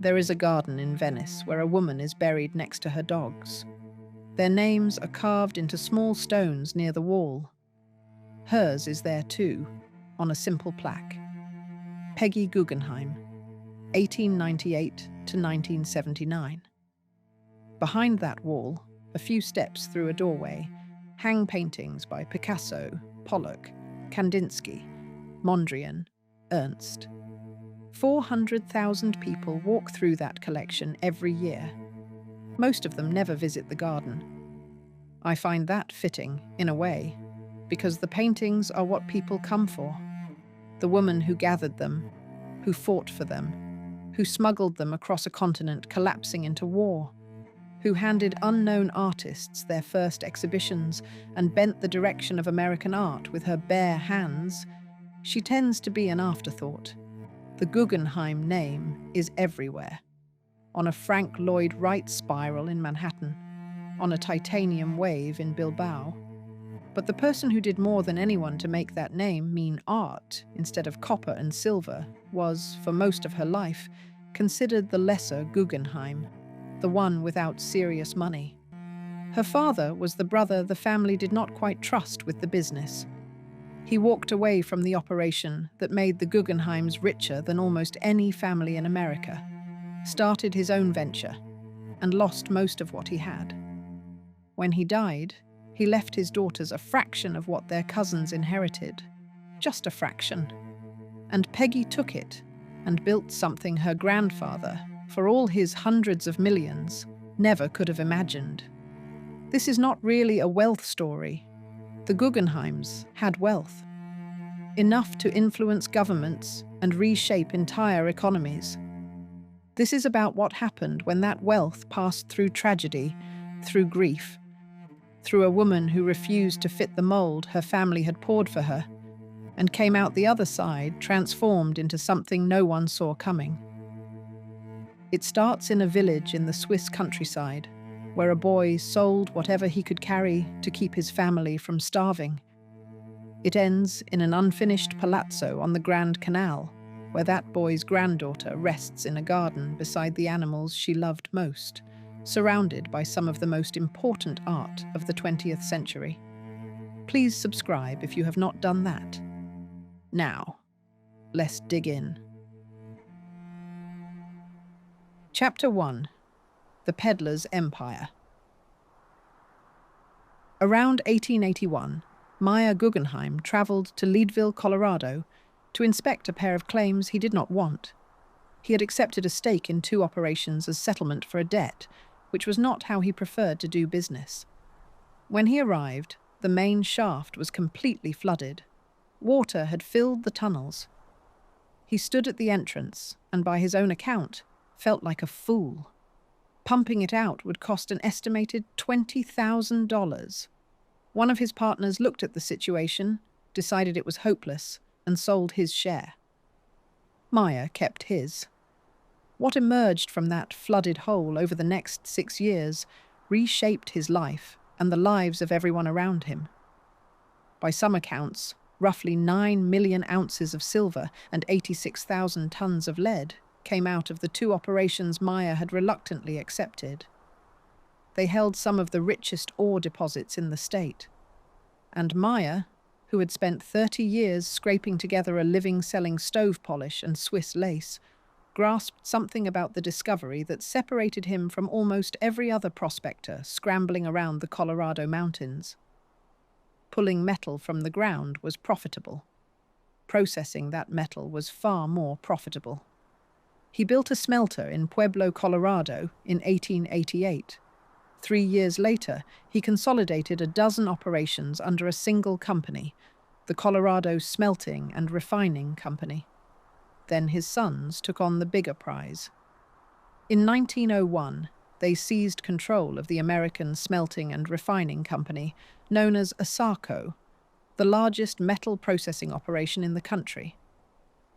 There is a garden in Venice where a woman is buried next to her dogs. Their names are carved into small stones near the wall. Hers is there too, on a simple plaque. Peggy Guggenheim, 1898 to 1979. Behind that wall, a few steps through a doorway, hang paintings by Picasso, Pollock, Kandinsky, Mondrian, Ernst. 400,000 people walk through that collection every year. Most of them never visit the garden. I find that fitting, in a way, because the paintings are what people come for. The woman who gathered them, who fought for them, who smuggled them across a continent collapsing into war, who handed unknown artists their first exhibitions and bent the direction of American art with her bare hands, she tends to be an afterthought. The Guggenheim name is everywhere. On a Frank Lloyd Wright spiral in Manhattan, on a titanium wave in Bilbao. But the person who did more than anyone to make that name mean art instead of copper and silver was, for most of her life, considered the lesser Guggenheim, the one without serious money. Her father was the brother the family did not quite trust with the business. He walked away from the operation that made the Guggenheims richer than almost any family in America, started his own venture, and lost most of what he had. When he died, he left his daughters a fraction of what their cousins inherited, just a fraction. And Peggy took it and built something her grandfather, for all his hundreds of millions, never could have imagined. This is not really a wealth story. The Guggenheims had wealth, enough to influence governments and reshape entire economies. This is about what happened when that wealth passed through tragedy, through grief, through a woman who refused to fit the mold her family had poured for her, and came out the other side transformed into something no one saw coming. It starts in a village in the Swiss countryside, where a boy sold whatever he could carry to keep his family from starving. It ends in an unfinished palazzo on the Grand Canal, where that boy's granddaughter rests in a garden beside the animals she loved most, surrounded by some of the most important art of the 20th century. Please subscribe if you have not done that. Now, let's dig in. Chapter 1. The Peddler's Empire. Around 1881, Meyer Guggenheim traveled to Leadville, Colorado, to inspect a pair of claims he did not want. He had accepted a stake in 2 operations as settlement for a debt, which was not how he preferred to do business. When he arrived, the main shaft was completely flooded. Water had filled the tunnels. He stood at the entrance and, by his own account, felt like a fool. Pumping it out would cost an estimated $20,000. One of his partners looked at the situation, decided it was hopeless, and sold his share. Meyer kept his. What emerged from that flooded hole over the next 6 years reshaped his life and the lives of everyone around him. By some accounts, roughly 9 million ounces of silver and 86,000 tons of lead came out of the 2 operations Meyer had reluctantly accepted. They held some of the richest ore deposits in the state. And Meyer, who had spent 30 years scraping together a living selling stove polish and Swiss lace, grasped something about the discovery that separated him from almost every other prospector scrambling around the Colorado mountains. Pulling metal from the ground was profitable. Processing that metal was far more profitable. He built a smelter in Pueblo, Colorado in 1888. 3 years later, he consolidated a dozen operations under a single company, the Colorado Smelting and Refining Company. Then his sons took on the bigger prize. In 1901, they seized control of the American Smelting and Refining Company, known as ASARCO, the largest metal processing operation in the country.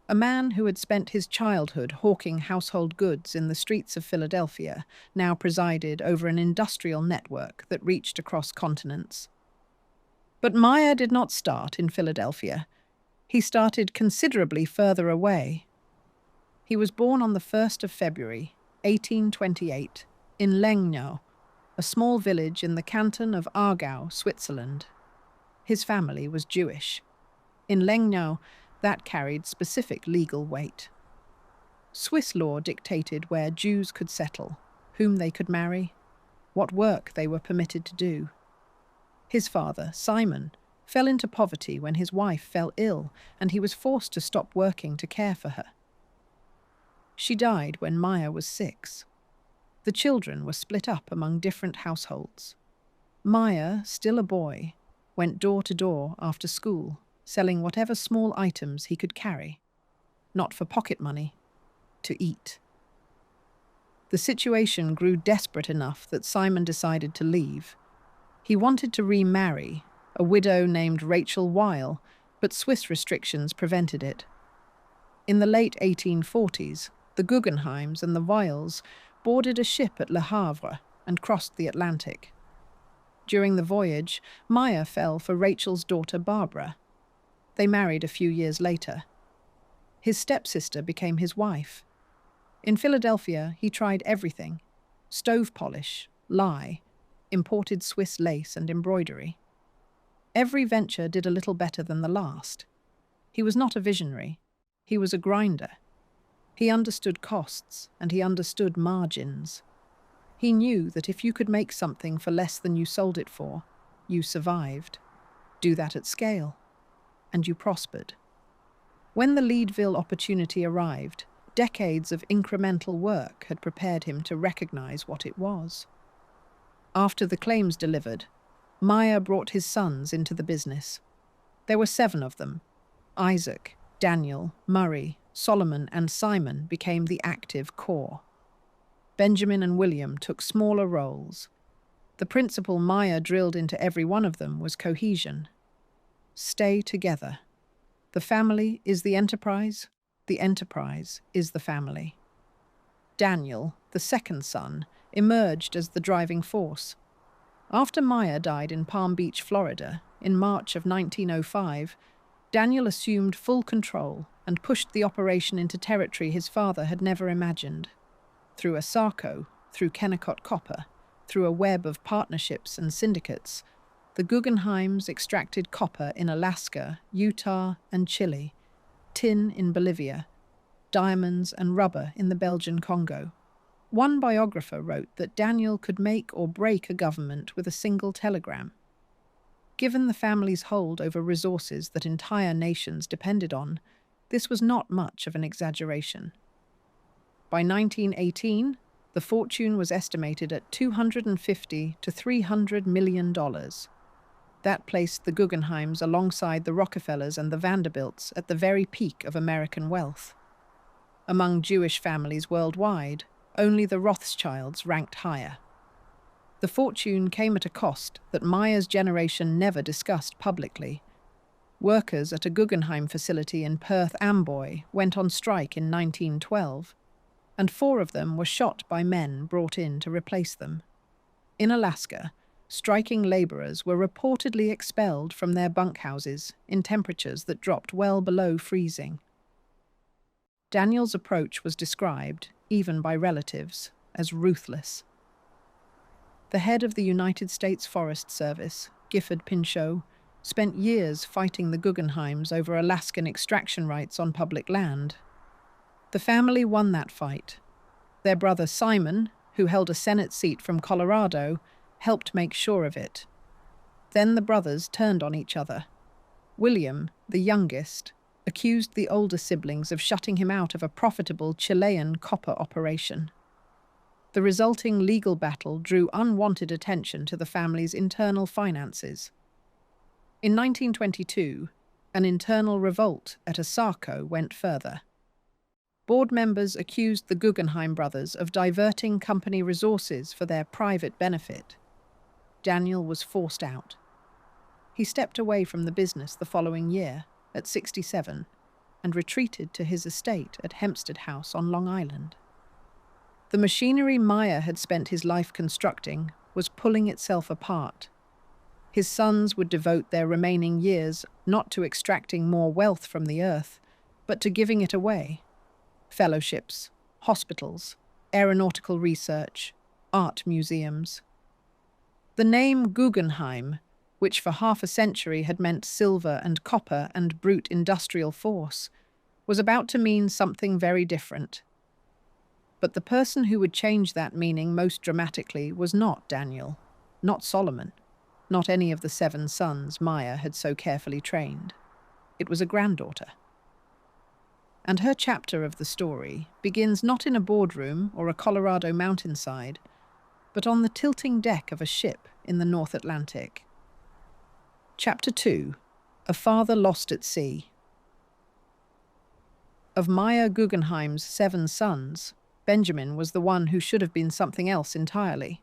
A man who had spent his childhood hawking household goods in the streets of Philadelphia now presided over an industrial network that reached across continents. But Meyer did not start in Philadelphia. He started considerably further away. He was born on the 1st of February, 1828, in Lengnau, a small village in the canton of Aargau, Switzerland. His family was Jewish. In Lengnau, that carried specific legal weight. Swiss law dictated where Jews could settle, whom they could marry, what work they were permitted to do. His father, Simon, fell into poverty when his wife fell ill and he was forced to stop working to care for her. She died when Maya was 6. The children were split up among different households. Maya, still a boy, went door to door after school, selling whatever small items he could carry, not for pocket money, to eat. The situation grew desperate enough that Simon decided to leave. He wanted to remarry a widow named Rachel Weil, but Swiss restrictions prevented it. In the late 1840s, the Guggenheims and the Weils boarded a ship at Le Havre and crossed the Atlantic. During the voyage, Maya fell for Rachel's daughter Barbara. They married a few years later. His stepsister became his wife. In Philadelphia, he tried everything: stove polish, lye, imported Swiss lace and embroidery. Every venture did a little better than the last. He was not a visionary. He was a grinder. He understood costs, and he understood margins. He knew that if you could make something for less than you sold it for, you survived. Do that at scale, and you prospered. When the Leadville opportunity arrived, decades of incremental work had prepared him to recognize what it was. After the claims delivered, Maya brought his sons into the business. There were 7 of them. Isaac, Daniel, Murray, Solomon, and Simon became the active core. Benjamin and William took smaller roles. The principle Maya drilled into every one of them was cohesion. Stay together. The family is the enterprise is the family. Daniel, the second son, emerged as the driving force. After Maya died in Palm Beach, Florida, in March of 1905, Daniel assumed full control and pushed the operation into territory his father had never imagined. Through Asarco, through Kennecott Copper, through a web of partnerships and syndicates, the Guggenheims extracted copper in Alaska, Utah, and Chile, tin in Bolivia, diamonds and rubber in the Belgian Congo. One biographer wrote that Daniel could make or break a government with a single telegram. Given the family's hold over resources that entire nations depended on, this was not much of an exaggeration. By 1918, the fortune was estimated at $250 to $300 million. That placed the Guggenheims alongside the Rockefellers and the Vanderbilts at the very peak of American wealth. Among Jewish families worldwide, only the Rothschilds ranked higher. The fortune came at a cost that Maya's generation never discussed publicly. Workers at a Guggenheim facility in Perth Amboy went on strike in 1912, and 4 of them were shot by men brought in to replace them. In Alaska, striking laborers were reportedly expelled from their bunkhouses in temperatures that dropped well below freezing. Daniel's approach was described, even by relatives, as ruthless. The head of the United States Forest Service, Gifford Pinchot, spent years fighting the Guggenheims over Alaskan extraction rights on public land. The family won that fight. Their brother Simon, who held a Senate seat from Colorado, helped make sure of it. Then the brothers turned on each other. William, the youngest, accused the older siblings of shutting him out of a profitable Chilean copper operation. The resulting legal battle drew unwanted attention to the family's internal finances. In 1922, an internal revolt at Asarco went further. Board members accused the Guggenheim brothers of diverting company resources for their private benefit. Daniel was forced out. He stepped away from the business the following year, at 67, and retreated to his estate at Hempstead House on Long Island. The machinery Maya had spent his life constructing was pulling itself apart. His sons would devote their remaining years not to extracting more wealth from the earth, but to giving it away. Fellowships, hospitals, aeronautical research, art museums. The name Guggenheim, which for half a century had meant silver and copper and brute industrial force, was about to mean something very different. But the person who would change that meaning most dramatically was not Daniel, not Solomon, not any of the 7 sons Maya had so carefully trained. It was a granddaughter. And her chapter of the story begins not in a boardroom or a Colorado mountainside, but on the tilting deck of a ship in the North Atlantic. Chapter 2: A Father Lost at Sea. Of Maya Guggenheim's 7 sons, Benjamin was the one who should have been something else entirely.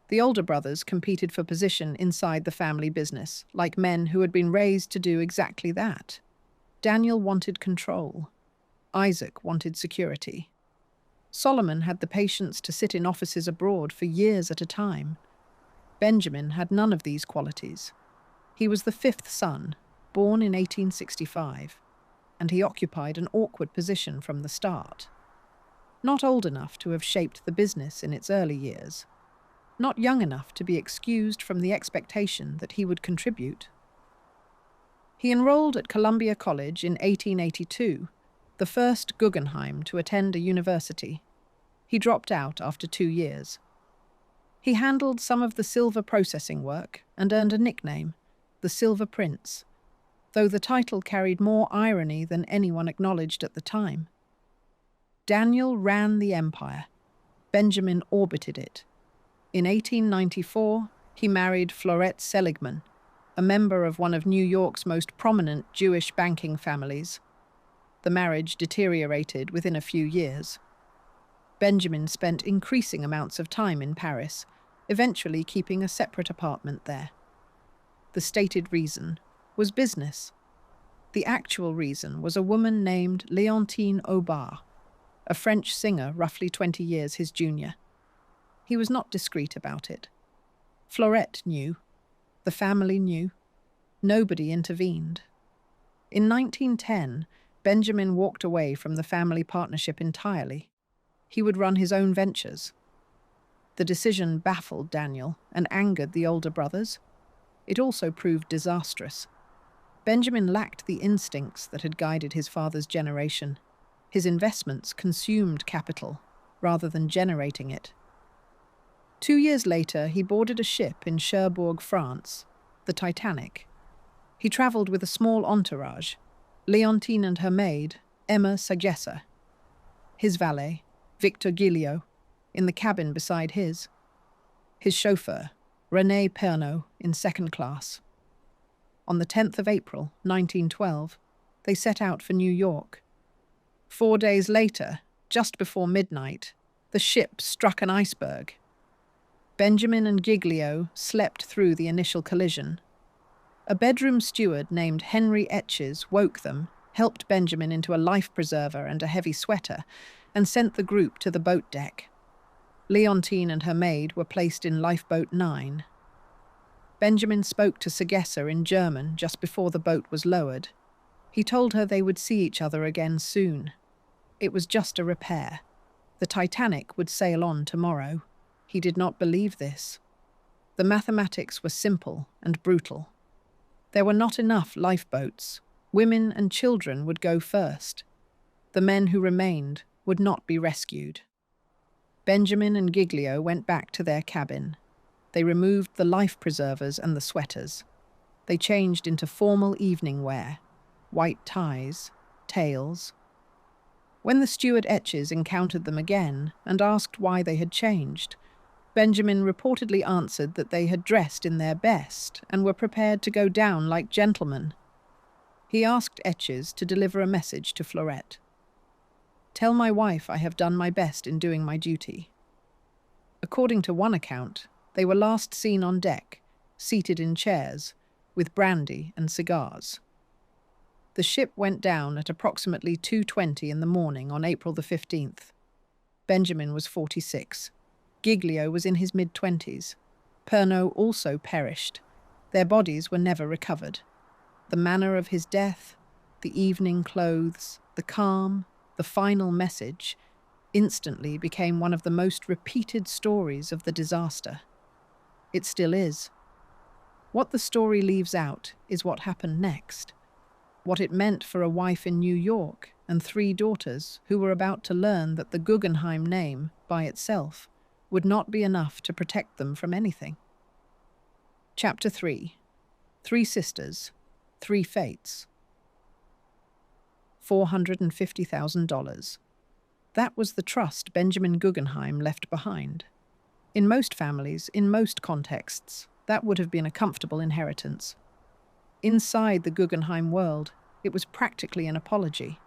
The older brothers competed for position inside the family business, like men who had been raised to do exactly that. Daniel wanted control. Isaac wanted security. Solomon had the patience to sit in offices abroad for years at a time. Benjamin had none of these qualities. He was the 5th son, born in 1865, and he occupied an awkward position from the start. Not old enough to have shaped the business in its early years. Not young enough to be excused from the expectation that he would contribute. He enrolled at Columbia College in 1882, the first Guggenheim to attend a university. He dropped out after 2 years. He handled some of the silver processing work and earned a nickname, the Silver Prince, though the title carried more irony than anyone acknowledged at the time. Daniel ran the empire. Benjamin orbited it. In 1894, he married Florette Seligman, a member of one of New York's most prominent Jewish banking families. The marriage deteriorated within a few years. Benjamin spent increasing amounts of time in Paris, eventually keeping a separate apartment there. The stated reason was business. The actual reason was a woman named Leontine Aubard, a French singer roughly 20 years his junior. He was not discreet about it. Florette knew. The family knew. Nobody intervened. In 1910, Benjamin walked away from the family partnership entirely. He would run his own ventures. The decision baffled Daniel and angered the older brothers. It also proved disastrous. Benjamin lacked the instincts that had guided his father's generation. His investments consumed capital rather than generating it. 2 years later, he boarded a ship in Cherbourg, France, the Titanic. He traveled with a small entourage, Leontine and her maid, Emma Sagessa. His valet, Victor Gilliot, in the cabin beside his. His chauffeur, René Pernot, in second class. On the 10th of April, 1912, they set out for New York. 4 days later, just before midnight, the ship struck an iceberg. Benjamin and Giglio slept through the initial collision. A bedroom steward named Henry Etches woke them, helped Benjamin into a life preserver and a heavy sweater, and sent the group to the boat deck. Leontine and her maid were placed in Lifeboat 9. Benjamin spoke to Sagessa in German just before the boat was lowered. He told her they would see each other again soon. It was just a repair. The Titanic would sail on tomorrow. He did not believe this. The mathematics were simple and brutal. There were not enough lifeboats. Women and children would go first. The men who remained would not be rescued. Benjamin and Giglio went back to their cabin. They removed the life preservers and the sweaters. They changed into formal evening wear, white ties, tails. When the steward Etches encountered them again and asked why they had changed, Benjamin reportedly answered that they had dressed in their best and were prepared to go down like gentlemen. He asked Etches to deliver a message to Florette. "Tell my wife I have done my best in doing my duty." According to one account, they were last seen on deck, seated in chairs, with brandy and cigars. The ship went down at approximately 2:20 in the morning on April the 15th. Benjamin was 46. Giglio was in his mid-20s. Pernot also perished. Their bodies were never recovered. The manner of his death, the evening clothes, the calm, the final message, instantly became one of the most repeated stories of the disaster. It still is. What the story leaves out is what happened next. What it meant for a wife in New York and 3 daughters who were about to learn that the Guggenheim name, by itself, would not be enough to protect them from anything. Chapter 3. 3 Sisters, 3 Fates. $450,000. That was the trust Benjamin Guggenheim left behind. In most families, in most contexts, that would have been a comfortable inheritance. Inside the Guggenheim world, it was practically an apology.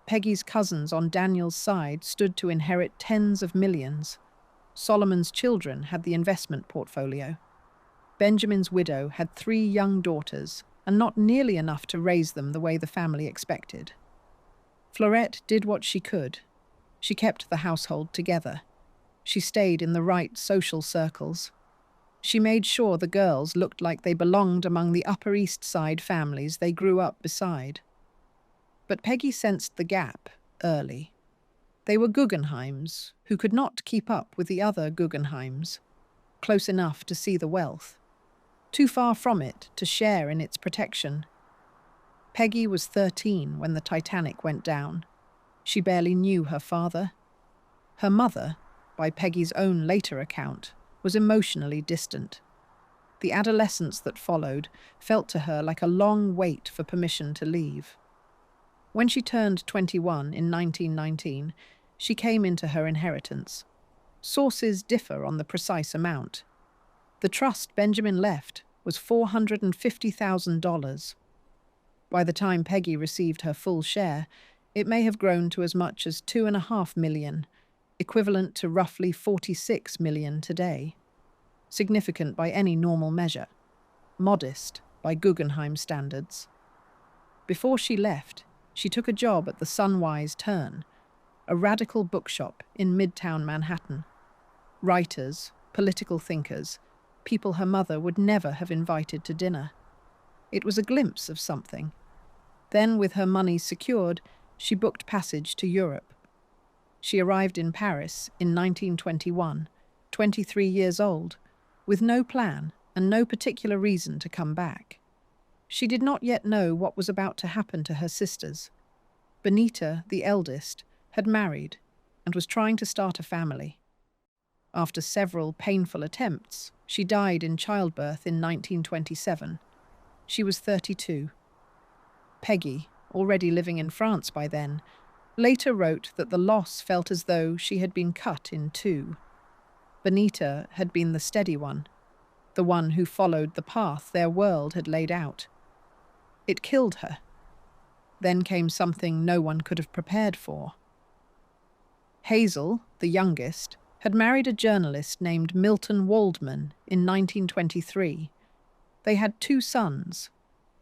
Peggy's cousins on Daniel's side stood to inherit tens of millions. Solomon's children had the investment portfolio. Benjamin's widow had 3 young daughters, and not nearly enough to raise them the way the family expected. Florette did what she could. She kept the household together. She stayed in the right social circles. She made sure the girls looked like they belonged among the Upper East Side families they grew up beside. But Peggy sensed the gap early. They were Guggenheims who could not keep up with the other Guggenheims, close enough to see the wealth, too far from it to share in its protection. Peggy was 13 when the Titanic went down. She barely knew her father. Her mother, by Peggy's own later account, was emotionally distant. The adolescence that followed felt to her like a long wait for permission to leave. When she turned 21 in 1919, she came into her inheritance. Sources differ on the precise amount. The trust Benjamin left was $450,000. By the time Peggy received her full share, it may have grown to as much as $2.5 million, equivalent to roughly $46 million today. Significant by any normal measure. Modest by Guggenheim standards. Before she left, she took a job at the Sunwise Turn, a radical bookshop in Midtown Manhattan. Writers, political thinkers, people her mother would never have invited to dinner. It was a glimpse of something. Then, with her money secured, she booked passage to Europe. She arrived in Paris in 1921, 23 years old, with no plan and no particular reason to come back. She did not yet know what was about to happen to her sisters. Benita, the eldest, had married and was trying to start a family. After several painful attempts, she died in childbirth in 1927. She was 32. Peggy, already living in France by then, later wrote that the loss felt as though she had been cut in 2. Benita had been the steady one, the one who followed the path their world had laid out. It killed her. Then came something no one could have prepared for. Hazel, the youngest, had married a journalist named Milton Waldman in 1923. They had 2 sons,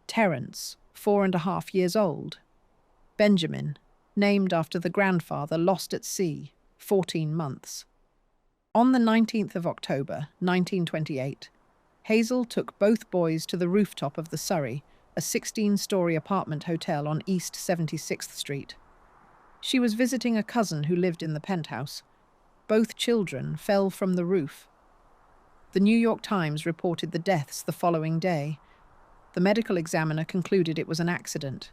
Terence, 4.5 years old, Benjamin, named after the grandfather lost at sea, 14 months. On the 19th of October, 1928, Hazel took both boys to the rooftop of the Surrey, a 16-story apartment hotel on East 76th Street. She was visiting a cousin who lived in the penthouse. Both children fell from the roof. The New York Times reported the deaths the following day. The medical examiner concluded it was an accident.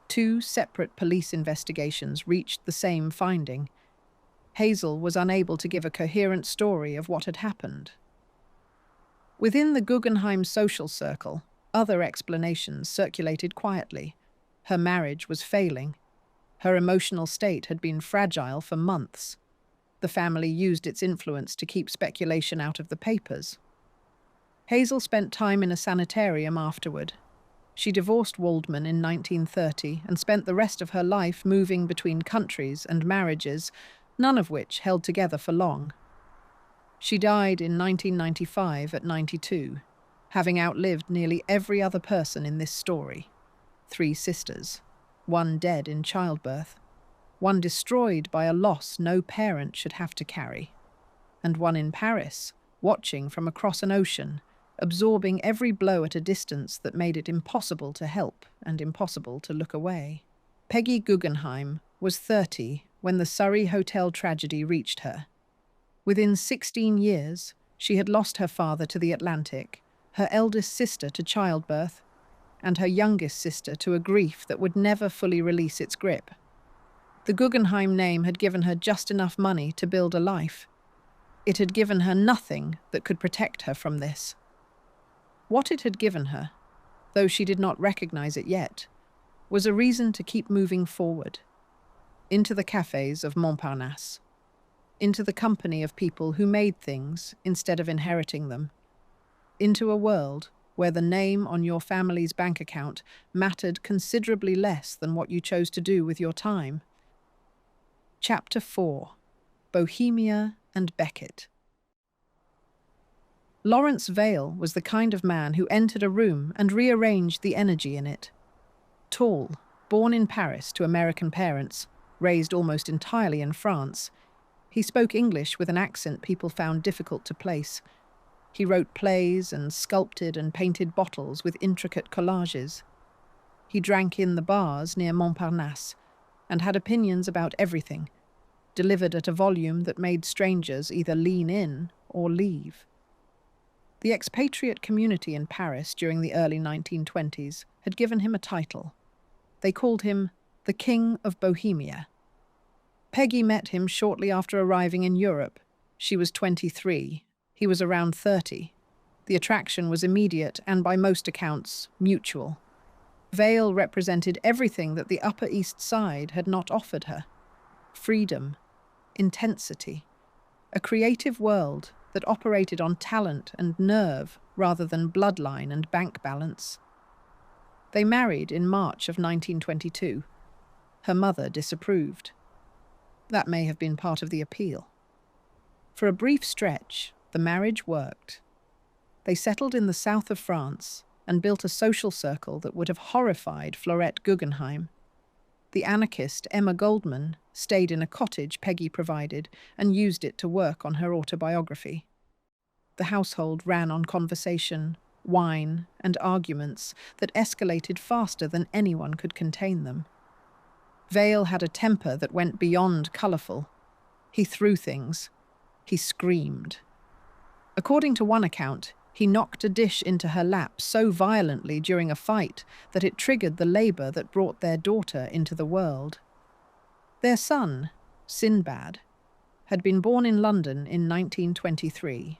2 separate police investigations reached the same finding. Hazel was unable to give a coherent story of what had happened. Within the Guggenheim social circle, other explanations circulated quietly. Her marriage was failing. Her emotional state had been fragile for months. The family used its influence to keep speculation out of the papers. Hazel spent time in a sanitarium afterward. She divorced Waldman in 1930 and spent the rest of her life moving between countries and marriages, none of which held together for long. She died in 1995 at 92, having outlived nearly every other person in this story. 3 sisters, 1 dead in childbirth, 1 destroyed by a loss no parent should have to carry, and 1 in Paris, watching from across an ocean, absorbing every blow at a distance that made it impossible to help and impossible to look away. Peggy Guggenheim was 30 when the Surrey hotel tragedy reached her. Within 16 years, she had lost her father to the Atlantic, her eldest sister to childbirth, and her youngest sister to a grief that would never fully release its grip. The Guggenheim name had given her just enough money to build a life. It had given her nothing that could protect her from this. What it had given her, though she did not recognize it yet, was a reason to keep moving forward, into the cafes of Montparnasse, into the company of people who made things instead of inheriting them, into a world where the name on your family's bank account mattered considerably less than what you chose to do with your time. Chapter 4. Bohemia and Beckett. Lawrence Vale was the kind of man who entered a room and rearranged the energy in it. Tall, born in Paris to American parents, raised almost entirely in France, he spoke English with an accent people found difficult to place. He wrote plays and sculpted and painted bottles with intricate collages. He drank in the bars near Montparnasse and had opinions about everything, delivered at a volume that made strangers either lean in or leave. The expatriate community in Paris during the early 1920s had given him a title. They called him the King of Bohemia. Peggy met him shortly after arriving in Europe. She was 23. He was around 30. The attraction was immediate and, by most accounts, mutual. Vale represented everything that the Upper East Side had not offered her. Freedom, intensity, a creative world that operated on talent and nerve rather than bloodline and bank balance. They married in March of 1922. Her mother disapproved. That may have been part of the appeal. For a brief stretch, the marriage worked. They settled in the south of France and built a social circle that would have horrified Florette Guggenheim. The anarchist Emma Goldman stayed in a cottage Peggy provided and used it to work on her autobiography. The household ran on conversation, wine, and arguments that escalated faster than anyone could contain them. Vale had a temper that went beyond colourful. He threw things. He screamed. According to one account, he knocked a dish into her lap so violently during a fight that it triggered the labour that brought their daughter into the world. Their son, Sinbad, had been born in London in 1923.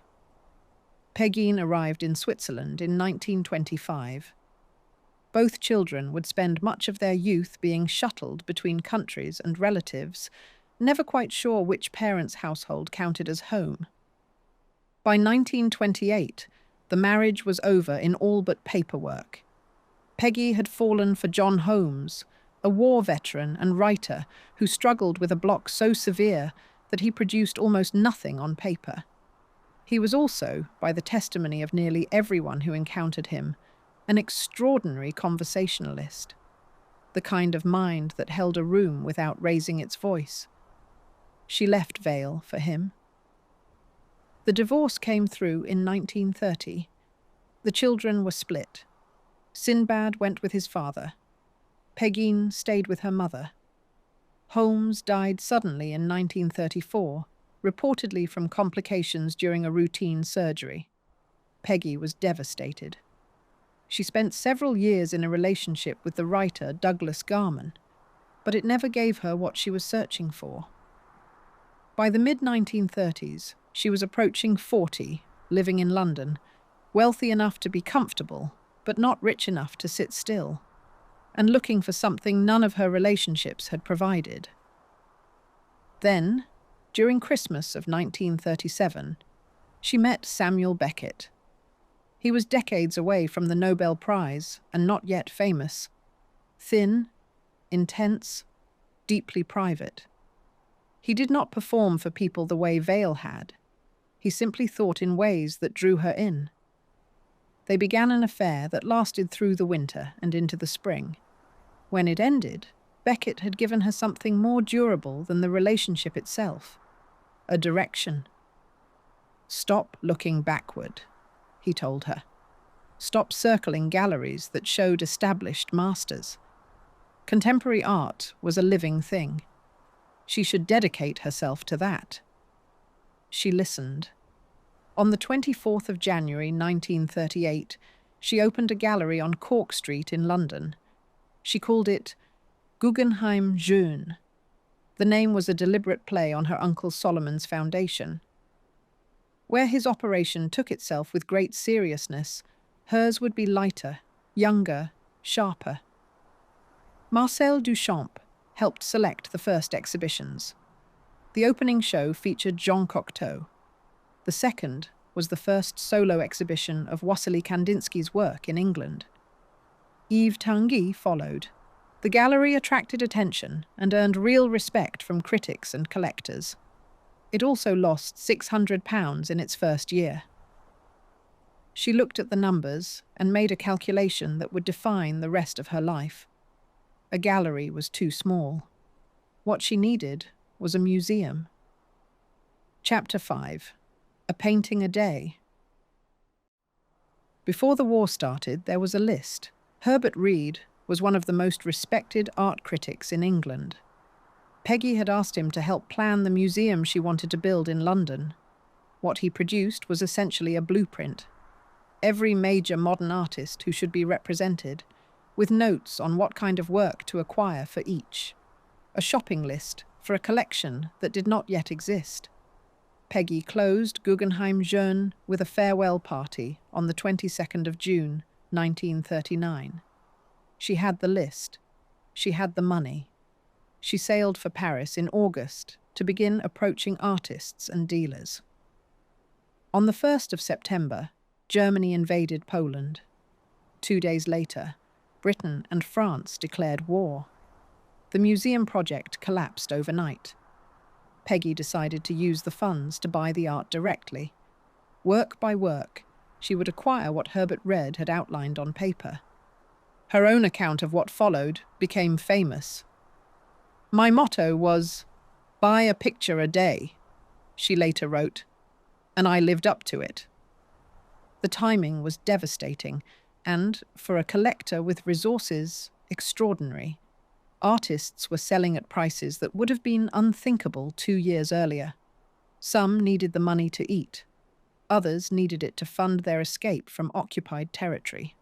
Pegeen arrived in Switzerland in 1925. Both children would spend much of their youth being shuttled between countries and relatives, never quite sure which parent's household counted as home. By 1928, the marriage was over in all but paperwork. Peggy had fallen for John Holmes, a war veteran and writer who struggled with a block so severe that he produced almost nothing on paper. He was also, by the testimony of nearly everyone who encountered him, an extraordinary conversationalist, the kind of mind that held a room without raising its voice. She left Vale for him. The divorce came through in 1930. The children were split. Sinbad went with his father. Pegeen stayed with her mother. Holmes died suddenly in 1934, reportedly from complications during a routine surgery. Peggy was devastated. She spent several years in a relationship with the writer Douglas Garman, but it never gave her what she was searching for. By the mid-1930s, she was approaching 40, living in London, wealthy enough to be comfortable, but not rich enough to sit still, and looking for something none of her relationships had provided. Then, during Christmas of 1937, she met Samuel Beckett. He was decades away from the Nobel Prize and not yet famous. Thin, intense, deeply private. He did not perform for people the way Vale had. He simply thought in ways that drew her in. They began an affair that lasted through the winter and into the spring. When it ended, Beckett had given her something more durable than the relationship itself. A direction. "Stop looking backward," he told her. "Stop circling galleries that showed established masters." Contemporary art was a living thing. She should dedicate herself to that. She listened. On the 24th of January 1938, she opened a gallery on Cork Street in London. She called it Guggenheim Jeune. The name was a deliberate play on her uncle Solomon's foundation. Where his operation took itself with great seriousness, hers would be lighter, younger, sharper. Marcel Duchamp helped select the first exhibitions. The opening show featured Jean Cocteau. The second was the first solo exhibition of Wassily Kandinsky's work in England. Yves Tanguy followed. The gallery attracted attention and earned real respect from critics and collectors. It also lost £600 in its first year. She looked at the numbers and made a calculation that would define the rest of her life. A gallery was too small. What she needed was a museum. Chapter 5. A Painting a Day. Before the war started, there was a list. Herbert Reed was one of the most respected art critics in England. Peggy had asked him to help plan the museum she wanted to build in London. What he produced was essentially a blueprint. Every major modern artist who should be represented, with notes on what kind of work to acquire for each. A shopping list for a collection that did not yet exist. Peggy closed Guggenheim Jeune with a farewell party on the 22nd of June, 1939. She had the list. She had the money. She sailed for Paris in August to begin approaching artists and dealers. On the 1st of September, Germany invaded Poland. 2 days later, Britain and France declared war. The museum project collapsed overnight. Peggy decided to use the funds to buy the art directly. Work by work, she would acquire what Herbert Reed had outlined on paper. Her own account of what followed became famous. "My motto was, 'Buy a picture a day,'" she later wrote, "and I lived up to it." The timing was devastating and, for a collector with resources, extraordinary. Artists were selling at prices that would have been unthinkable 2 years earlier. Some needed the money to eat. Others needed it to fund their escape from occupied territory.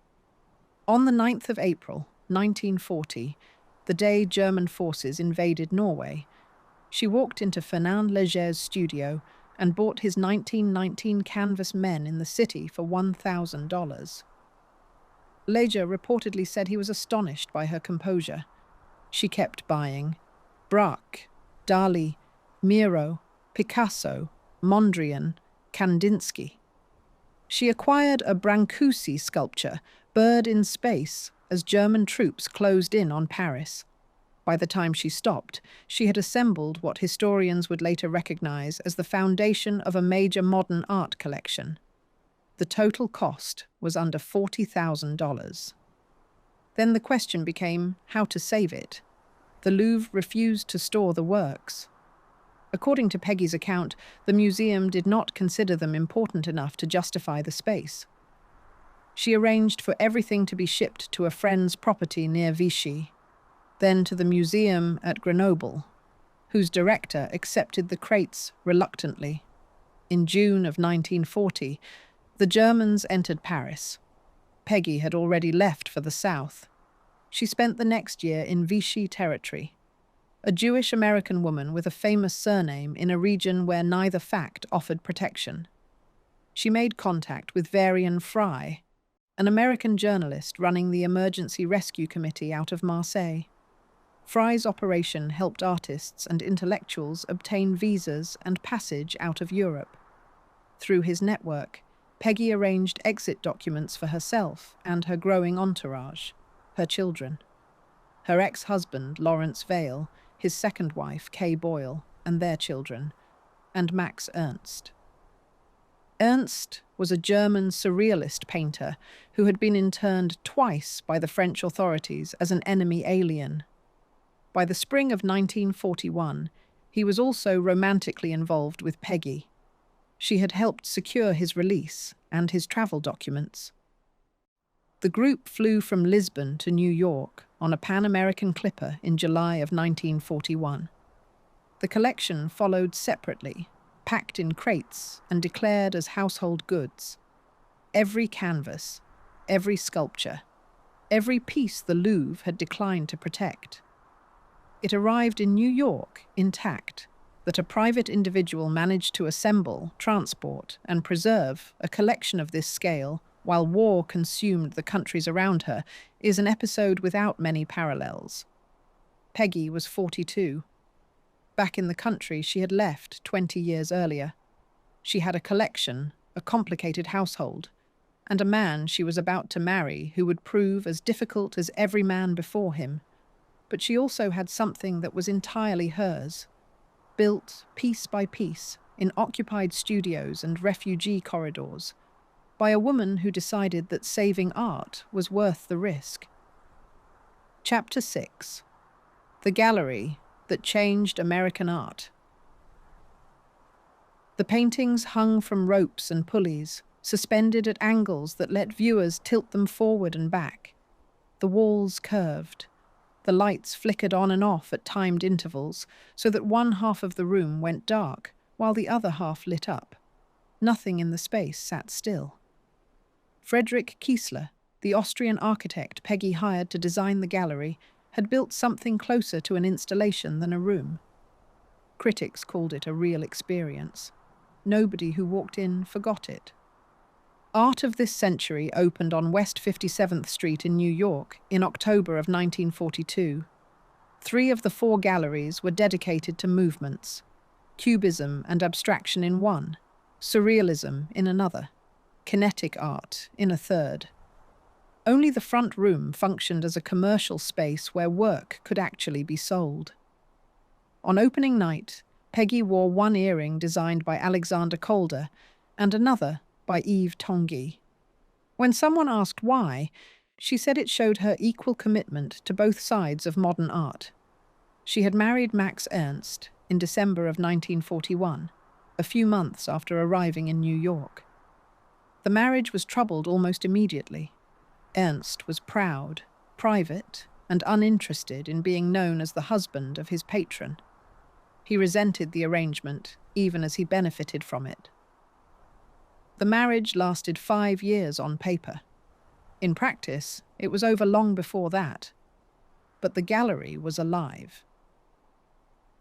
On the 9th of April, 1940, the day German forces invaded Norway, she walked into Fernand Léger's studio and bought his 1919 canvas Men in the City for $1,000. Léger reportedly said he was astonished by her composure. She kept buying Braque, Dali, Miro, Picasso, Mondrian, Kandinsky. She acquired a Brancusi sculpture, Bird in Space, as German troops closed in on Paris. By the time she stopped, she had assembled what historians would later recognize as the foundation of a major modern art collection. The total cost was under $40,000. Then the question became how to save it. The Louvre refused to store the works. According to Peggy's account, the museum did not consider them important enough to justify the space. She arranged for everything to be shipped to a friend's property near Vichy, then to the museum at Grenoble, whose director accepted the crates reluctantly. In June of 1940, the Germans entered Paris. Peggy had already left for the south. She spent the next year in Vichy territory, a Jewish-American woman with a famous surname in a region where neither fact offered protection. She made contact with Varian Fry, an American journalist running the Emergency Rescue Committee out of Marseille. Fry's operation helped artists and intellectuals obtain visas and passage out of Europe. Through his network, Peggy arranged exit documents for herself and her growing entourage, her children. Her ex-husband, Lawrence Vail, his second wife, Kay Boyle, and their children, and Max Ernst. Ernst was a German surrealist painter who had been interned twice by the French authorities as an enemy alien. By the spring of 1941, he was also romantically involved with Peggy. She had helped secure his release and his travel documents. The group flew from Lisbon to New York on a Pan American clipper in July of 1941. The collection followed separately, packed in crates and declared as household goods. Every canvas, every sculpture, every piece the Louvre had declined to protect. It arrived in New York intact, that a private individual managed to assemble, transport, and preserve a collection of this scale while war consumed the countries around her is an episode without many parallels. Peggy was 42. Back in the country she had left 20 years earlier. She had a collection, a complicated household, and a man she was about to marry who would prove as difficult as every man before him. But she also had something that was entirely hers, built piece by piece in occupied studios and refugee corridors, by a woman who decided that saving art was worth the risk. Chapter 6. The Gallery that Changed American Art. The paintings hung from ropes and pulleys, suspended at angles that let viewers tilt them forward and back. The walls curved. The lights flickered on and off at timed intervals, so that one half of the room went dark, while the other half lit up. Nothing in the space sat still. Friedrich Kiesler, the Austrian architect Peggy hired to design the gallery, had built something closer to an installation than a room. Critics called it a real experience. Nobody who walked in forgot it. Art of this Century opened on West 57th Street in New York in October of 1942. 3 of the 4 galleries were dedicated to movements, cubism and abstraction in one, surrealism in another, kinetic art in a third. Only the front room functioned as a commercial space where work could actually be sold. On opening night, Peggy wore one earring designed by Alexander Calder and another by Yves Tanguy. When someone asked why, she said it showed her equal commitment to both sides of modern art. She had married Max Ernst in December of 1941, a few months after arriving in New York. The marriage was troubled almost immediately. Ernst was proud, private, and uninterested in being known as the husband of his patron. He resented the arrangement, even as he benefited from it. The marriage lasted 5 years on paper. In practice, it was over long before that. But the gallery was alive.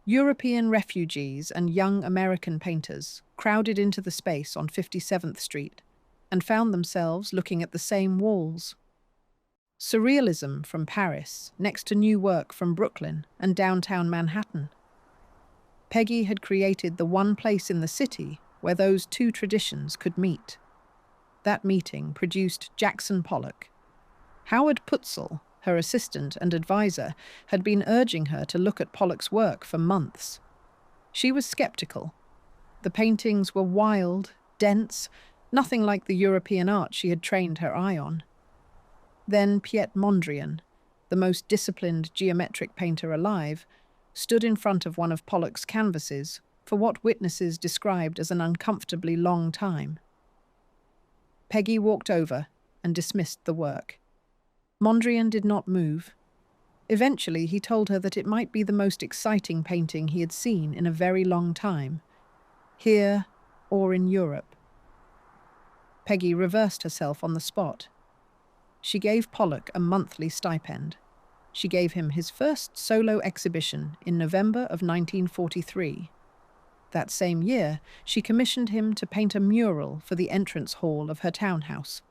European refugees and young American painters crowded into the space on 57th Street and found themselves looking at the same walls. Surrealism from Paris, next to new work from Brooklyn and downtown Manhattan. Peggy had created the one place in the city where those 2 traditions could meet. That meeting produced Jackson Pollock. Howard Putzel, her assistant and advisor, had been urging her to look at Pollock's work for months. She was skeptical. The paintings were wild, dense, nothing like the European art she had trained her eye on. Then Piet Mondrian, the most disciplined geometric painter alive, stood in front of one of Pollock's canvases for what witnesses described as an uncomfortably long time. Peggy walked over and dismissed the work. Mondrian did not move. Eventually, he told her that it might be the most exciting painting he had seen in a very long time, here or in Europe. Peggy reversed herself on the spot. She gave Pollock a monthly stipend. She gave him his first solo exhibition in November of 1943. That same year, she commissioned him to paint a mural for the entrance hall of her townhouse.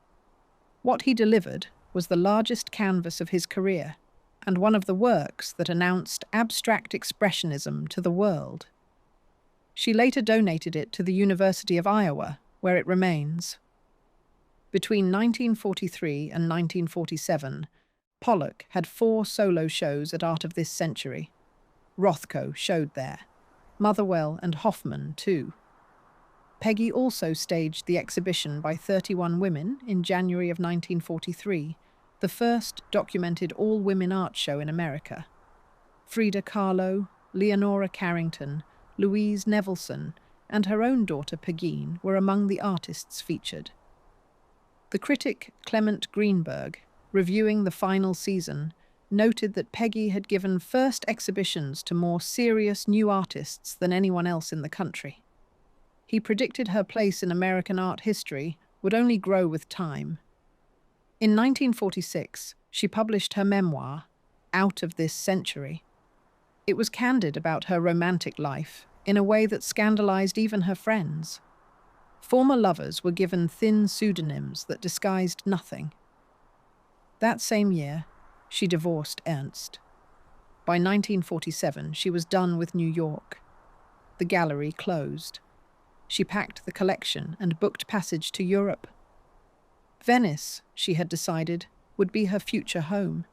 What he delivered was the largest canvas of his career, and one of the works that announced abstract expressionism to the world. She later donated it to the University of Iowa, where it remains. Between 1943 and 1947, Pollock had 4 solo shows at Art of this Century. Rothko showed there. Motherwell and Hoffman, too. Peggy also staged the exhibition by 31 women in January of 1943, the first documented all-women art show in America. Frida Kahlo, Leonora Carrington, Louise Nevelson, and her own daughter Pegeen were among the artists featured. The critic Clement Greenberg, reviewing the final season, noted that Peggy had given first exhibitions to more serious new artists than anyone else in the country. He predicted her place in American art history would only grow with time. In 1946, she published her memoir, Out of This Century. It was candid about her romantic life in a way that scandalized even her friends. Former lovers were given thin pseudonyms that disguised nothing. That same year, she divorced Ernst. By 1947, she was done with New York. The gallery closed. She packed the collection and booked passage to Europe. Venice, she had decided, would be her future home.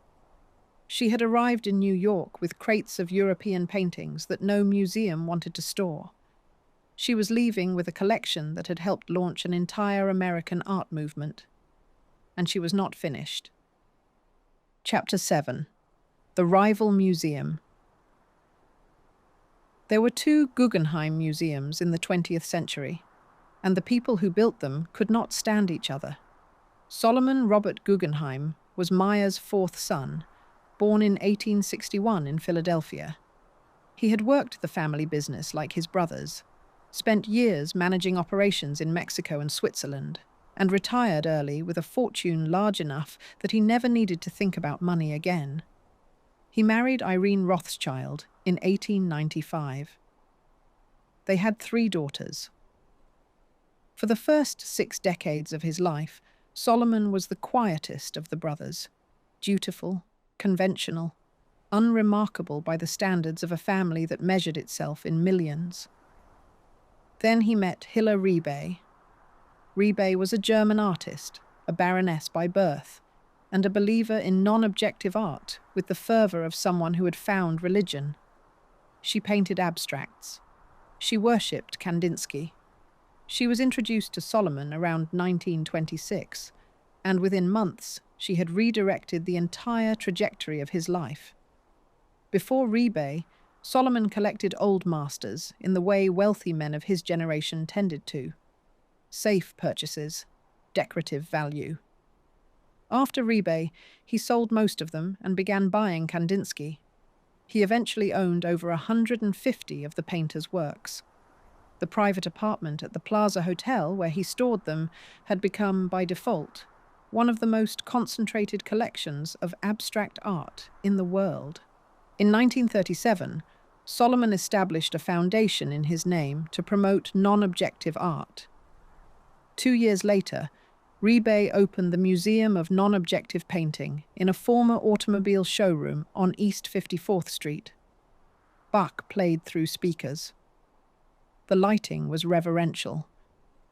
She had arrived in New York with crates of European paintings that no museum wanted to store. She was leaving with a collection that had helped launch an entire American art movement. And she was not finished. Chapter 7. The Rival Museum. There were two Guggenheim museums in the 20th century, and the people who built them could not stand each other. Solomon Robert Guggenheim was Meyer's fourth son, born in 1861 in Philadelphia. He had worked the family business like his brothers, spent years managing operations in Mexico and Switzerland, and retired early with a fortune large enough that he never needed to think about money again. He married Irene Rothschild in 1895. They had 3 daughters. For the first 6 decades of his life, Solomon was the quietest of the brothers, dutiful, conventional, unremarkable by the standards of a family that measured itself in millions. Then he met Hilla Rebay. Rebay was a German artist, a baroness by birth, and a believer in non-objective art with the fervor of someone who had found religion. She painted abstracts. She worshipped Kandinsky. She was introduced to Solomon around 1926, and within months she had redirected the entire trajectory of his life. Before Rebay, Solomon collected old masters in the way wealthy men of his generation tended to. Safe purchases, decorative value. After Rebay, he sold most of them and began buying Kandinsky. He eventually owned over 150 of the painter's works. The private apartment at the Plaza Hotel where he stored them had become, by default, one of the most concentrated collections of abstract art in the world. In 1937, Solomon established a foundation in his name to promote non-objective art. 2 years later, Rebay opened the Museum of Non-Objective Painting in a former automobile showroom on East 54th Street. Bach played through speakers. The lighting was reverential.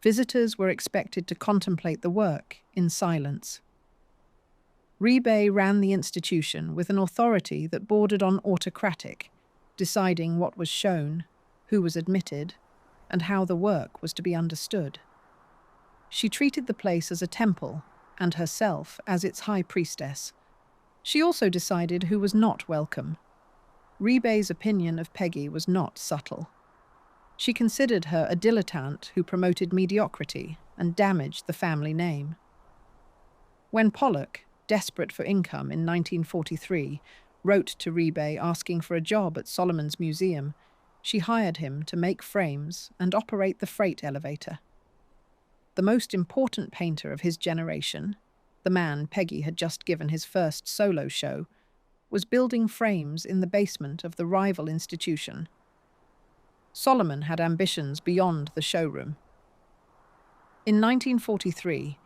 Visitors were expected to contemplate the work in silence. Rebay ran the institution with an authority that bordered on autocratic, deciding what was shown, who was admitted, and how the work was to be understood. She treated the place as a temple, and herself as its high priestess. She also decided who was not welcome. Rebay's opinion of Peggy was not subtle. She considered her a dilettante who promoted mediocrity and damaged the family name. When Pollock, desperate for income in 1943, wrote to Rebay asking for a job at Solomon's museum, she hired him to make frames and operate the freight elevator. The most important painter of his generation, the man Peggy had just given his first solo show, was building frames in the basement of the rival institution. Solomon had ambitions beyond the showroom. In 1943,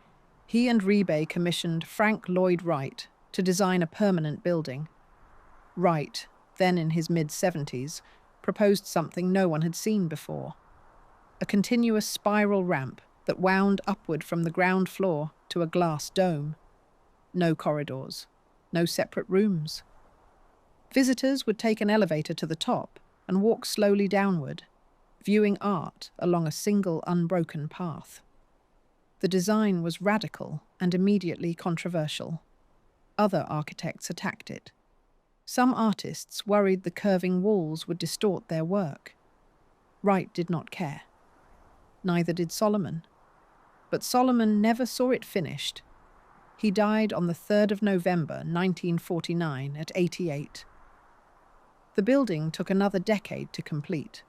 he and Rebay commissioned Frank Lloyd Wright to design a permanent building. Wright, then in his mid-70s, proposed something no one had seen before: a continuous spiral ramp that wound upward from the ground floor to a glass dome. No corridors, no separate rooms. Visitors would take an elevator to the top and walk slowly downward, viewing art along a single unbroken path. The design was radical and immediately controversial. Other architects attacked it. Some artists worried the curving walls would distort their work. Wright did not care. Neither did Solomon. But Solomon never saw it finished. He died on the 3rd of November 1949 at 88. The building took another decade to complete.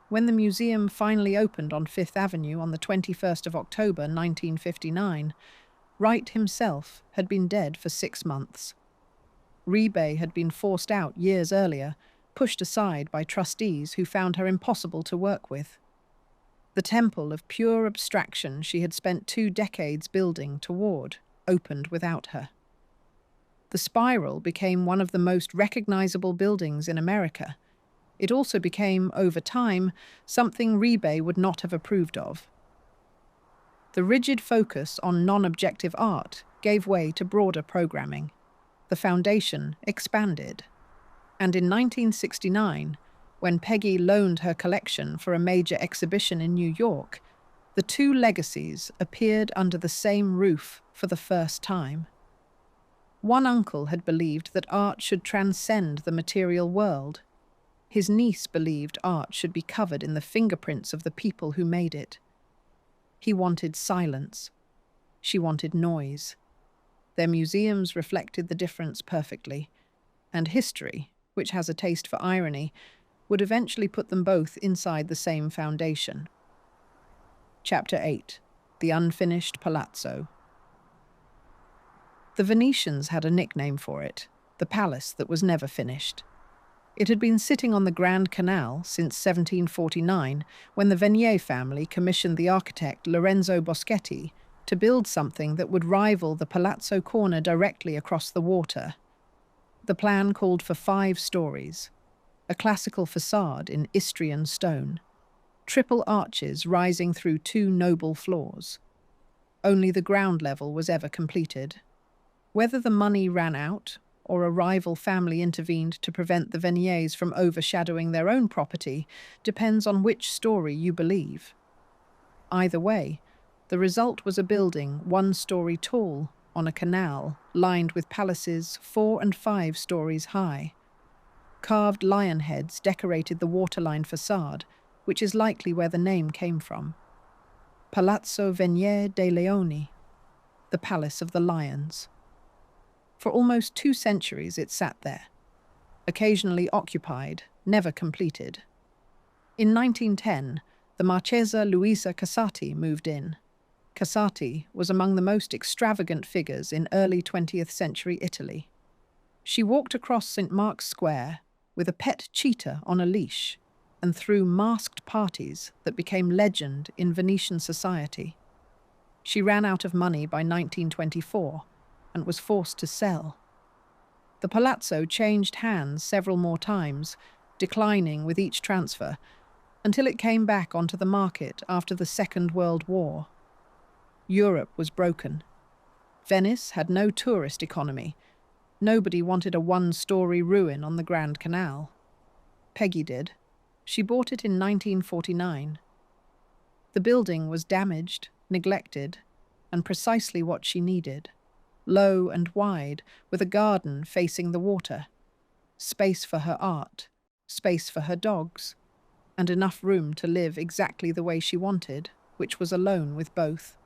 When the museum finally opened on Fifth Avenue on the 21st of October 1959, Wright himself had been dead for 6 months. Rebay had been forced out years earlier, pushed aside by trustees who found her impossible to work with. The temple of pure abstraction she had spent 2 decades building toward opened without her. The Spiral became one of the most recognizable buildings in America. It also became, over time, something Rebay would not have approved of. The rigid focus on non-objective art gave way to broader programming. The foundation expanded. And in 1969, when Peggy loaned her collection for a major exhibition in New York, the 2 legacies appeared under the same roof for the first time. One uncle had believed that art should transcend the material world. His niece believed art should be covered in the fingerprints of the people who made it. He wanted silence. She wanted noise. Their museums reflected the difference perfectly, and history, which has a taste for irony, would eventually put them both inside the same foundation. Chapter 8. The Unfinished Palazzo. The Venetians had a nickname for it, the palace that was never finished. It had been sitting on the Grand Canal since 1749, when the Venier family commissioned the architect Lorenzo Boschetti to build something that would rival the Palazzo corner directly across the water. The plan called for 5 stories, a classical facade in Istrian stone, triple arches rising through 2 noble floors. Only the ground level was ever completed. Whether the money ran out, or a rival family intervened to prevent the Veniers from overshadowing their own property, depends on which story you believe. Either way, the result was a building 1 story tall on a canal lined with palaces 4 and 5 stories high. Carved lion heads decorated the waterline facade, which is likely where the name came from. Palazzo Venier dei Leoni, the Palace of the Lions. For almost 2 centuries it sat there, occasionally occupied, never completed. In 1910, the Marchesa Luisa Casati moved in. Casati was among the most extravagant figures in early 20th century Italy. She walked across St. Mark's Square with a pet cheetah on a leash and threw masked parties that became legend in Venetian society. She ran out of money by 1924 and was forced to sell. The palazzo changed hands several more times, declining with each transfer, until it came back onto the market after the Second World War. Europe was broken. Venice had no tourist economy. Nobody wanted a 1-story ruin on the Grand Canal. Peggy did. She bought it in 1949. The building was damaged, neglected, and precisely what she needed. Low and wide, with a garden facing the water. Space for her art, space for her dogs, and enough room to live exactly the way she wanted, which was alone with both.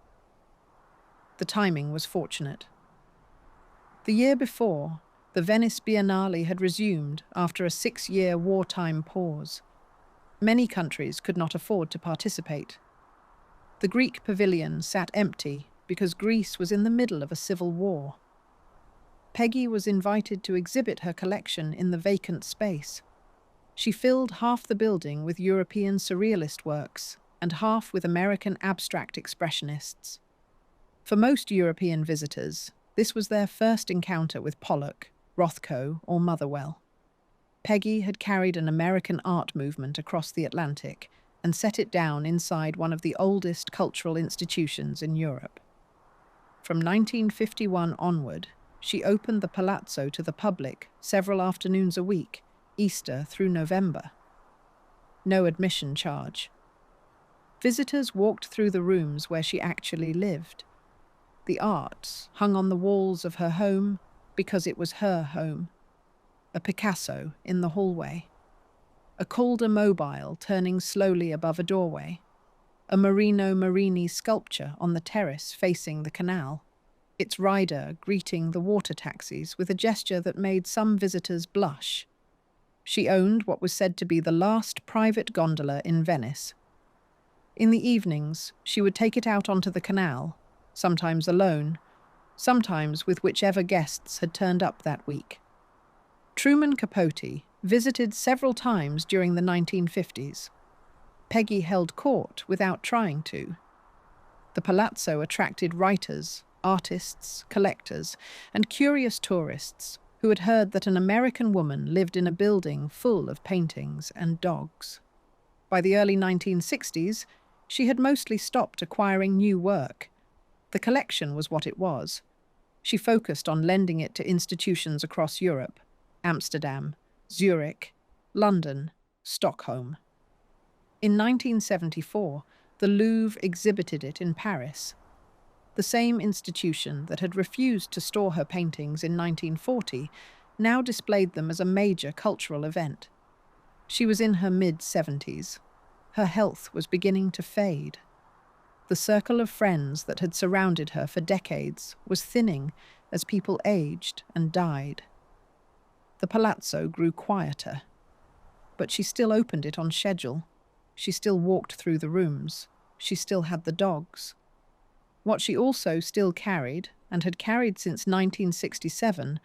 The timing was fortunate. The year before, the Venice Biennale had resumed after a 6-year wartime pause. Many countries could not afford to participate. The Greek pavilion sat empty because Greece was in the middle of a civil war. Peggy was invited to exhibit her collection in the vacant space. She filled half the building with European surrealist works and half with American abstract expressionists. For most European visitors, this was their first encounter with Pollock, Rothko, or Motherwell. Peggy had carried an American art movement across the Atlantic and set it down inside one of the oldest cultural institutions in Europe. From 1951 onward, she opened the palazzo to the public several afternoons a week, Easter through November. No admission charge. Visitors walked through the rooms where she actually lived. The art hung on the walls of her home because it was her home. A Picasso in the hallway. A Calder mobile turning slowly above a doorway. A Marino Marini sculpture on the terrace facing the canal. its rider greeting the water taxis with a gesture that made some visitors blush. She owned what was said to be the last private gondola in Venice. In the evenings, she would take it out onto the canal, sometimes alone, sometimes with whichever guests had turned up that week. Truman Capote visited several times during the 1950s. Peggy held court without trying to. The palazzo attracted writers, artists, collectors, and curious tourists who had heard that an American woman lived in a building full of paintings and dogs. By the early 1960s, she had mostly stopped acquiring new work. The collection was what it was. She focused on lending it to institutions across Europe: Amsterdam, Zurich, London, Stockholm. In 1974, the Louvre exhibited it in Paris. The same institution that had refused to store her paintings in 1940 now displayed them as a major cultural event. She was in her mid-70s. Her health was beginning to fade. The circle of friends that had surrounded her for decades was thinning as people aged and died. The palazzo grew quieter, but she still opened it on schedule. She still walked through the rooms. She still had the dogs. What she also still carried, and had carried since 1967,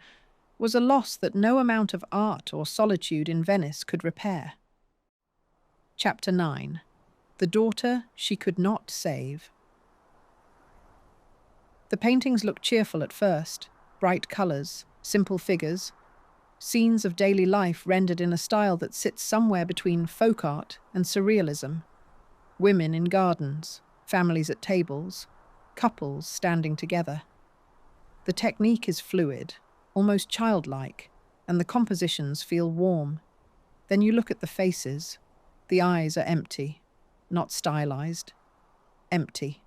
was a loss that no amount of art or solitude in Venice could repair. Chapter 9. The Daughter She Could Not Save. The paintings looked cheerful at first: bright colours, simple figures, scenes of daily life rendered in a style that sits somewhere between folk art and surrealism. Women in gardens, families at tables, couples standing together. The technique is fluid, almost childlike, and the compositions feel warm. Then you look at the faces. The eyes are empty, not stylized. Empty.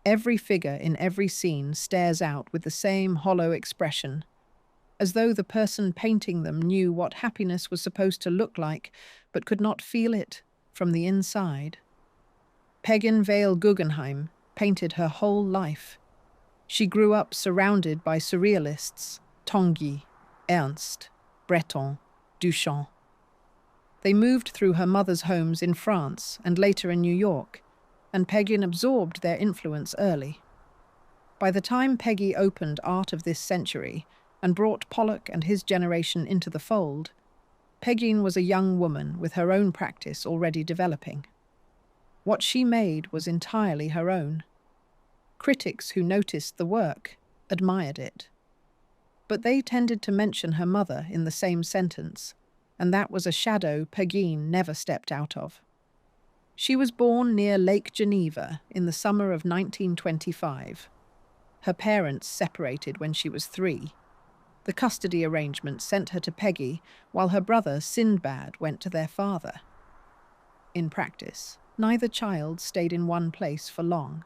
Every figure in every scene stares out with the same hollow expression, as though the person painting them knew what happiness was supposed to look like, but could not feel it from the inside. Peggin Vale Guggenheim painted her whole life. She grew up surrounded by surrealists: Tanguy, Ernst, Breton, Duchamp. They moved through her mother's homes in France and later in New York, and Peggin absorbed their influence early. By the time Peggy opened Art of this Century and brought Pollock and his generation into the fold, Peggin was a young woman with her own practice already developing. What she made was entirely her own. Critics who noticed the work admired it. But they tended to mention her mother in the same sentence, and that was a shadow Peggin never stepped out of. She was born near Lake Geneva in the summer of 1925. Her parents separated when she was 3. The custody arrangement sent her to Peggy, while her brother Sinbad went to their father. In practice, neither child stayed in one place for long.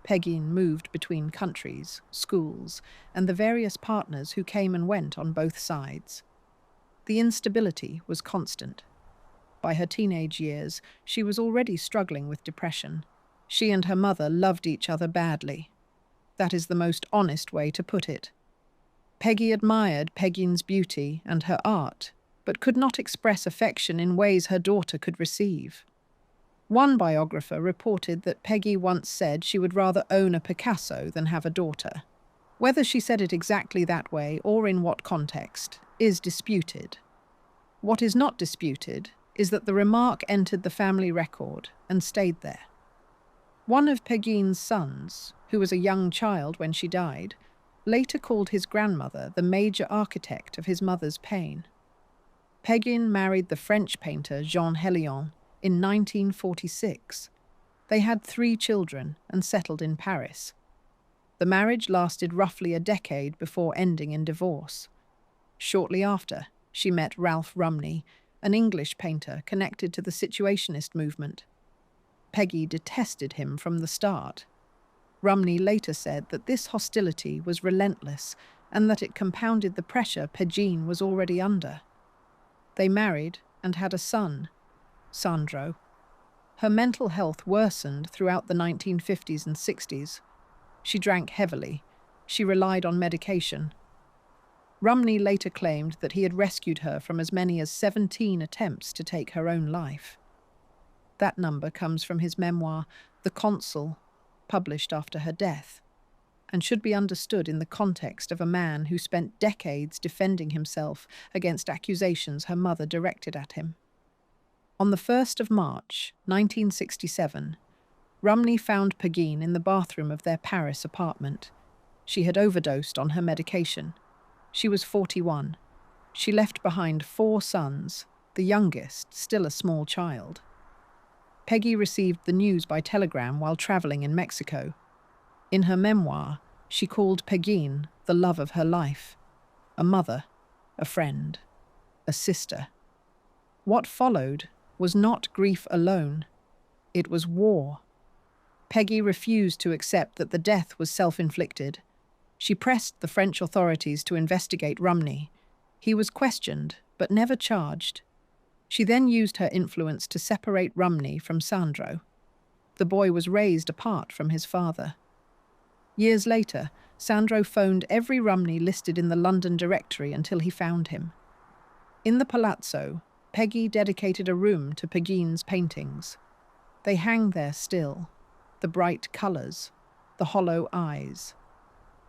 Peggin moved between countries, schools, and the various partners who came and went on both sides. The instability was constant. By her teenage years, she was already struggling with depression. She and her mother loved each other badly. That is the most honest way to put it. Peggy admired Peggin's beauty and her art, but could not express affection in ways her daughter could receive. One biographer reported that Peggy once said she would rather own a Picasso than have a daughter. Whether she said it exactly that way or in what context is disputed. What is not disputed is that the remark entered the family record and stayed there. One of Peggin's sons, who was a young child when she died, later called his grandmother the major architect of his mother's pain. Peggin married the French painter Jean Hélion in 1946. They had 3 children and settled in Paris. The marriage lasted roughly a decade before ending in divorce. Shortly after, she met Ralph Rumney, an English painter connected to the Situationist movement. Peggy detested him from the start. Rumney later said that this hostility was relentless and that it compounded the pressure Peggin was already under. They married and had a son, Sandro. Her mental health worsened throughout the 1950s and 60s. She drank heavily, She relied on medication. Rumney later claimed that he had rescued her from as many as 17 attempts to take her own life. That number comes from his memoir, The Consul, published after her death, and should be understood in the context of a man who spent decades defending himself against accusations her mother directed at him. On the 1st of March, 1967, Rumney found Pegeen in the bathroom of their Paris apartment. She had overdosed on her medication. She was 41. She left behind 4 sons, the youngest still a small child. Peggy received the news by telegram while traveling in Mexico. In her memoir, she called Pegeen the love of her life, a mother, a friend, a sister. What followed was not grief alone. It was war. Peggy refused to accept that the death was self-inflicted. She pressed the French authorities to investigate Rumney. He was questioned, but never charged. She then used her influence to separate Rumney from Sandro. The boy was raised apart from his father. Years later, Sandro phoned every Rumney listed in the London directory until he found him. In the palazzo, Peggy dedicated a room to Pegeen's paintings. They hang there still, the bright colours, the hollow eyes.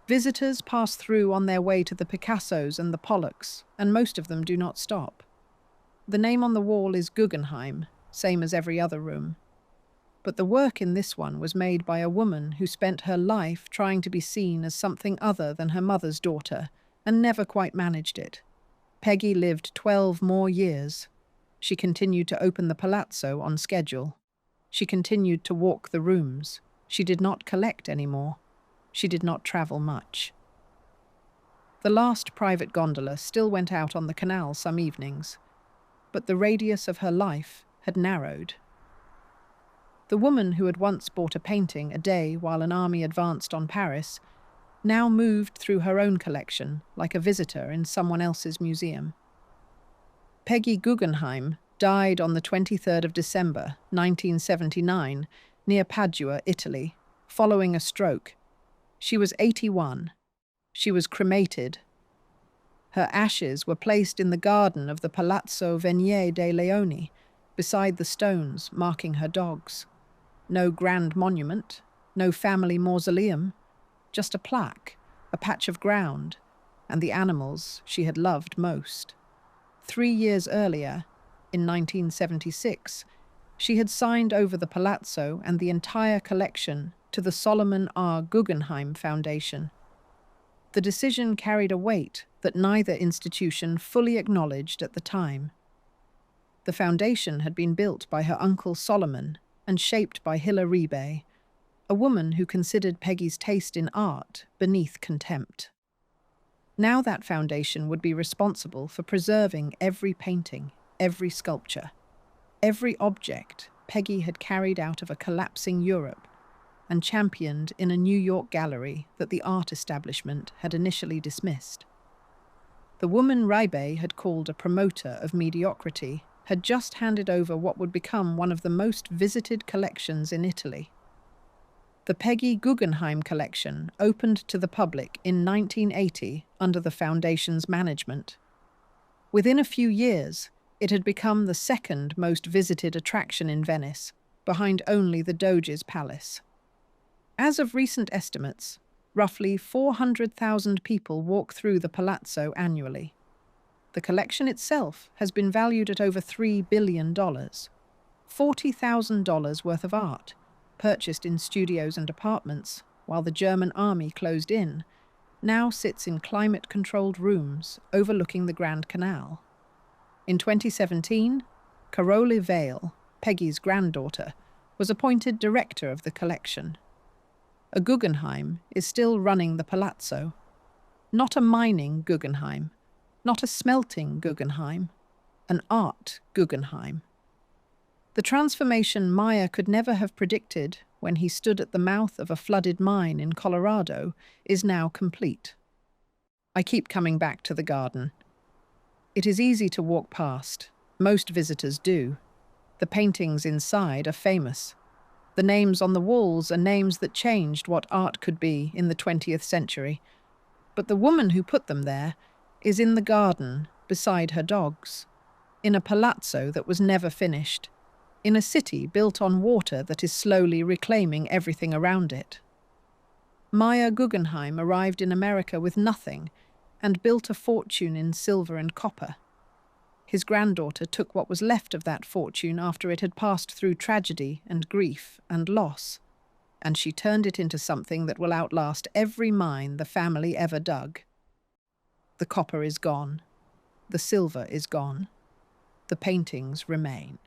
Visitors pass through on their way to the Picassos and the Pollocks, and most of them do not stop. The name on the wall is Guggenheim, same as every other room. But the work in this one was made by a woman who spent her life trying to be seen as something other than her mother's daughter, and never quite managed it. Peggy lived 12 more years. She continued to open the palazzo on schedule. She continued to walk the rooms. She did not collect anymore. She did not travel much. The last private gondola still went out on the canal some evenings, but the radius of her life had narrowed. The woman who had once bought a painting a day while an army advanced on Paris now moved through her own collection like a visitor in someone else's museum. Peggy Guggenheim died on the 23rd of December, 1979, near Padua, Italy, following a stroke. She was 81. She was cremated. Her ashes were placed in the garden of the Palazzo Venier dei Leoni, beside the stones marking her dogs. No grand monument, no family mausoleum, just a plaque, a patch of ground, and the animals she had loved most. 3 years earlier, in 1976, she had signed over the palazzo and the entire collection to the Solomon R. Guggenheim Foundation. The decision carried a weight that neither institution fully acknowledged at the time. The foundation had been built by her uncle Solomon and shaped by Hilla Rebay, a woman who considered Peggy's taste in art beneath contempt. Now that foundation would be responsible for preserving every painting, every sculpture, every object Peggy had carried out of a collapsing Europe and championed in a New York gallery that the art establishment had initially dismissed. The woman Rebay had called a promoter of mediocrity had just handed over what would become one of the most visited collections in Italy. The Peggy Guggenheim collection opened to the public in 1980 under the foundation's management. Within a few years, it had become the second most visited attraction in Venice, behind only the Doge's Palace. As of recent estimates, roughly 400,000 people walk through the palazzo annually. The collection itself has been valued at over $3 billion. $40,000 worth of art, purchased in studios and apartments while the German army closed in, now sits in climate-controlled rooms overlooking the Grand Canal. In 2017, Caroline Vale, Peggy's granddaughter, was appointed director of the collection. A Guggenheim is still running the palazzo. Not a mining Guggenheim, not a smelting Guggenheim, an art Guggenheim. The transformation Meyer could never have predicted when he stood at the mouth of a flooded mine in Colorado is now complete. I keep coming back to the garden. It is easy to walk past. Most visitors do. The paintings inside are famous. The names on the walls are names that changed what art could be in the 20th century. But the woman who put them there is in the garden beside her dogs, in a palazzo that was never finished, in a city built on water that is slowly reclaiming everything around it. Meyer Guggenheim arrived in America with nothing and built a fortune in silver and copper. His granddaughter took what was left of that fortune after it had passed through tragedy and grief and loss, and she turned it into something that will outlast every mine the family ever dug. The copper is gone. The silver is gone. The paintings remain.